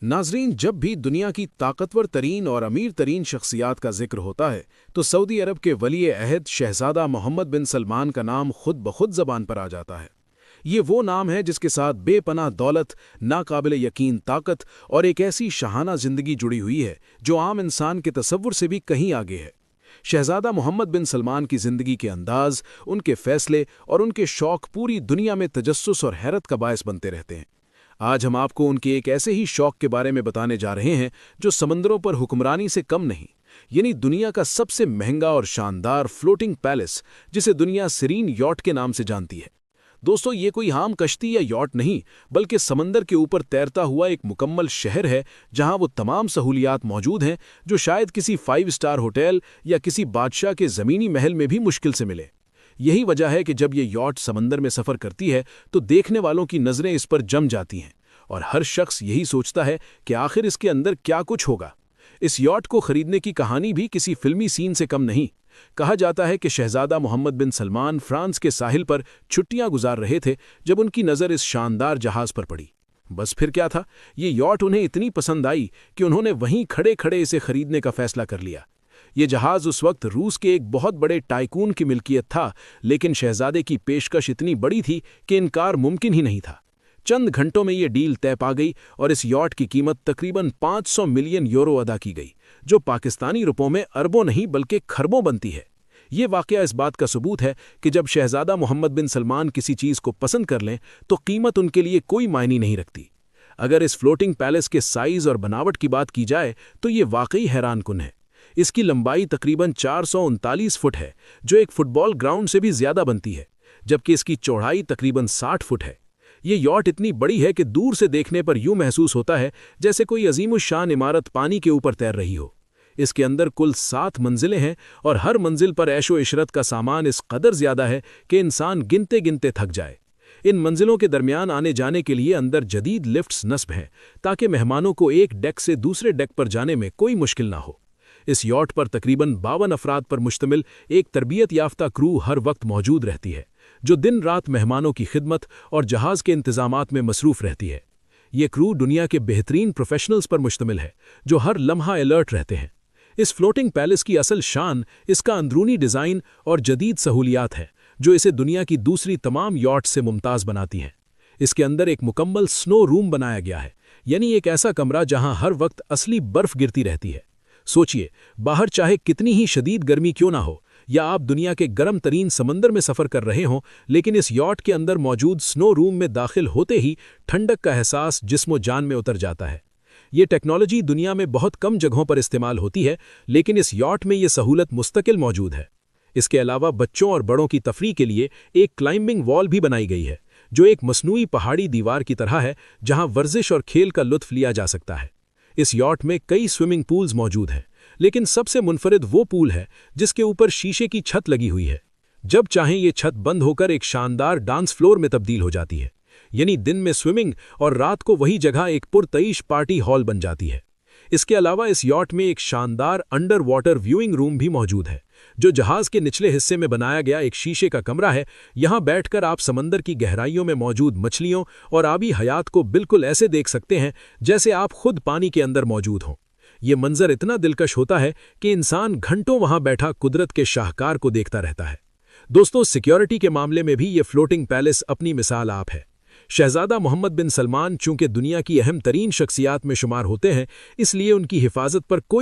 नाजरीन, जब भी दुनिया की ताकतवर तरीन और अमीर तरीन शख्सियात का जिक्र होता है तो सऊदी अरब के वली अहद शहजादा मोहम्मद बिन सलमान का नाम खुद ब खुद जबान पर आ जाता है। ये वो नाम है जिसके साथ बेपनाह दौलत, नाकाबिल यकीन ताकत और एक ऐसी शाहाना जिंदगी जुड़ी हुई है जो आम इंसान के तसव्वुर से भी कहीं आगे है। शहजादा मोहम्मद बिन सलमान की जिंदगी के अंदाज, उनके फैसले और उनके शौक पूरी दुनिया में तजस्सुस और हैरत का बायस बनते रहते हैं। आज हम आपको उनके एक ऐसे ही शौक के बारे में बताने जा रहे हैं जो समंदरों पर हुक्मरानी से कम नहीं, यानी दुनिया का सबसे महंगा और शानदार फ्लोटिंग पैलेस, जिसे दुनिया सीरीन यॉट के नाम से जानती है। दोस्तों, ये कोई आम कश्ती या यॉट नहीं, बल्कि समंदर के ऊपर तैरता हुआ एक मुकम्मल शहर है जहां वो तमाम सहूलियात मौजूद हैं जो शायद किसी 5 स्टार होटल या किसी बादशाह के ज़मीनी महल में भी मुश्किल से मिले। यही वजह है कि जब ये यॉट समंदर में सफ़र करती है तो देखने वालों की नज़रें इस पर जम जाती हैं और हर शख्स यही सोचता है कि आखिर इसके अंदर क्या कुछ होगा। इस यॉट को खरीदने की कहानी भी किसी फिल्मी सीन से कम नहीं। कहा जाता है कि शहजादा मोहम्मद बिन सलमान फ्रांस के साहिल पर छुट्टियां गुजार रहे थे जब उनकी नज़र इस शानदार जहाज़ पर पड़ी। बस फिर क्या था, ये यॉट उन्हें इतनी पसंद आई कि उन्होंने वहीं खड़े खड़े इसे खरीदने का फैसला कर लिया। ये जहाज़ उस वक्त रूस के एक बहुत बड़े टाइकून की मिल्कियत था, लेकिन शहजादे की पेशकश इतनी बड़ी थी कि इनकार मुमकिन ही नहीं था। चंद घंटों में ये डील तय पा गई और इस यॉट की कीमत तकरीबन 500 मिलियन यूरो अदा की गई, जो पाकिस्तानी रुपयों में अरबों नहीं बल्कि खरबों बनती है। ये वाकया इस बात का सबूत है कि जब शहजादा मोहम्मद बिन सलमान किसी चीज़ को पसंद कर लें तो कीमत उनके लिए कोई मायने नहीं रखती। अगर इस फ्लोटिंग पैलेस के साइज़ और बनावट की बात की जाए तो ये वाकई हैरानकुन है। इसकी लंबाई तकरीबन 439 फुट है, जो एक फुटबॉल ग्राउंड से भी ज़्यादा बनती है, जबकि इसकी चौड़ाई तकरीबन 60 फुट है। ये यॉट इतनी बड़ी है कि दूर से देखने पर यूं महसूस होता है जैसे कोई अजीमुशान इमारत पानी के ऊपर तैर रही हो। इसके अंदर कुल 7 मंजिलें हैं और हर मंजिल पर ऐशो इशरत का सामान इस कदर ज़्यादा है कि इंसान गिनते गिनते थक जाए। इन मंजिलों के दरमियान आने जाने के लिए अंदर जदीद लिफ्ट्स नस्ब हैं ताकि मेहमानों को एक डेक से दूसरे डेक पर जाने में कोई मुश्किल ना हो। इस यॉट पर तकरीबन 52 अफराद पर मुश्तमिल एक तरबियत याफ्ता क्रू हर वक्त मौजूद रहती है, जो दिन रात मेहमानों की खिदमत और जहाज़ के इंतजामात में मसरूफ़ रहती है। ये क्रू दुनिया के बेहतरीन प्रोफेशनल्स पर मुश्तमिल है, जो हर लम्हा अलर्ट रहते हैं। इस फ्लोटिंग पैलेस की असल शान इसका अंदरूनी डिज़ाइन और जदीद सहूलियात है, जो इसे दुनिया की दूसरी तमाम यॉट से मुमताज़ बनाती हैं। इसके अंदर एक मुकम्मल स्नो रूम बनाया गया है, यानी एक ऐसा कमरा जहां हर वक्त असली बर्फ़ गिरती रहती है। सोचिए, बाहर चाहे कितनी ही शदीद गर्मी क्यों ना हो या आप दुनिया के गर्म तरीन समंदर में सफ़र कर रहे हों, लेकिन इस यॉट के अंदर मौजूद स्नो रूम में दाखिल होते ही ठंडक का एहसास जिस्मो जान में उतर जाता है। ये टेक्नोलॉजी दुनिया में बहुत कम जगहों पर इस्तेमाल होती है, लेकिन इस यॉट में ये सहूलत मुस्तकिल मौजूद है। इसके अलावा बच्चों और बड़ों की तफरीह के लिए एक क्लाइंबिंग वॉल भी बनाई गई है, जो एक मसनूई पहाड़ी दीवार की तरह है जहां वर्जिश और खेल का लुत्फ लिया जा सकता है। इस यॉट में कई स्विमिंग पूल्स मौजूद हैं, लेकिन सबसे मुनफरिद वो पूल है जिसके ऊपर शीशे की छत लगी हुई है। जब चाहें ये छत बंद होकर एक शानदार डांस फ्लोर में तब्दील हो जाती है, यानी दिन में स्विमिंग और रात को वही जगह एक पुरतईश पार्टी हॉल बन जाती है। इसके अलावा इस यॉट में एक शानदार अंडर वाटर व्यूइंग रूम भी मौजूद है, जो जहाज़ के निचले हिस्से में बनाया गया एक शीशे का कमरा है। यहाँ बैठकर आप समंदर की गहराइयों में मौजूद मछलियों और आबी हयात को बिल्कुल ऐसे देख सकते हैं जैसे आप खुद पानी के अंदर मौजूद हों। ये मंजर इतना दिलकश होता है कि इंसान घंटों वहां बैठा कुदरत के शाहकार को देखता रहता है। दोस्तों, सिक्योरिटी के मामले में भी ये फ्लोटिंग पैलेस अपनी मिसाल आप है। शहजादा मोहम्मद बिन सलमान चूंकि दुनिया की अहम तरीन शख्सियात में शुमार होते हैं, इसलिए उनकी हिफाजत पर कोई